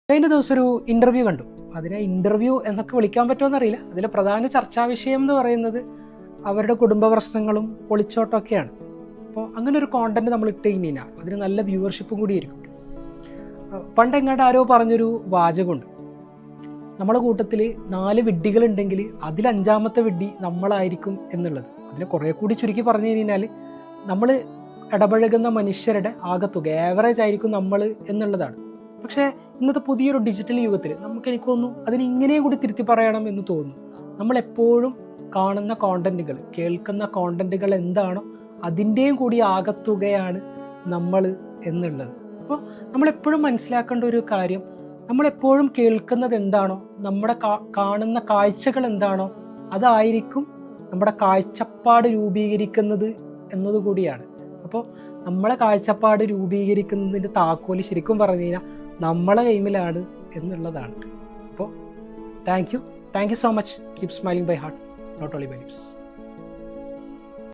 കഴിഞ്ഞ ദിവസം ഒരു ഇൻ്റർവ്യൂ കണ്ടു. അതിനെ ഇൻ്റർവ്യൂ എന്നൊക്കെ വിളിക്കാൻ പറ്റുമോ എന്നറിയില്ല. അതിലെ പ്രധാന ചർച്ചാ വിഷയം എന്ന് പറയുന്നത് അവരുടെ കുടുംബ പ്രശ്നങ്ങളും ഒളിച്ചോട്ടമൊക്കെയാണ്. അപ്പോൾ അങ്ങനെ ഒരു കോണ്ടന്റ് നമ്മൾ ഇട്ട് കഴിഞ്ഞാൽ അതിന് നല്ല വ്യൂവർഷിപ്പും കൂടിയായിരിക്കും. പണ്ടെങ്ങാണ്ട് ആരോ പറഞ്ഞൊരു വാചകമുണ്ട്, നമ്മളെ കൂട്ടത്തിൽ 4 വിഡ്ഢികളുണ്ടെങ്കിൽ അതിൽ 5ാമത്തെ വിഡ്ഢി നമ്മളായിരിക്കും എന്നുള്ളത്. അതിനെ കുറേ കൂടി ചുരുക്കി പറഞ്ഞു കഴിഞ്ഞാൽ നമ്മൾ ഇടപഴകുന്ന മനുഷ്യരുടെ ആകത്തുക ആവറേജ് ആയിരിക്കും നമ്മൾ എന്നുള്ളതാണ്. പക്ഷേ ഇന്നത്തെ പുതിയൊരു ഡിജിറ്റൽ യുഗത്തിൽ എനിക്ക് തോന്നുന്നു അതിനിങ്ങനെ കൂടി തിരുത്തി പറയണം എന്ന് തോന്നുന്നു. നമ്മളെപ്പോഴും കാണുന്ന കോണ്ടന്റുകൾ, കേൾക്കുന്ന കോണ്ടന്റുകൾ എന്താണോ അതിൻ്റെയും കൂടി ആകത്തുകയാണ് നമ്മൾ എന്നുള്ളത്. അപ്പോൾ നമ്മളെപ്പോഴും മനസ്സിലാക്കേണ്ട ഒരു കാര്യം, നമ്മളെപ്പോഴും കേൾക്കുന്നത് എന്താണോ, നമ്മുടെ കാണുന്ന കാഴ്ചകൾ എന്താണോ അതായിരിക്കും നമ്മുടെ കാഴ്ചപ്പാട് രൂപീകരിക്കുന്നത് എന്നതുകൂടിയാണ്. അപ്പോൾ നമ്മളെ കാഴ്ചപ്പാട് രൂപീകരിക്കുന്നതിൻ്റെ താക്കോല് ശരിക്കും പറഞ്ഞു കഴിഞ്ഞാൽ നമ്മളെ കൈമിലാണ് എന്നുള്ളതാണ്. അപ്പോൾ thank you so much. Keep smiling by heart, not only by lips.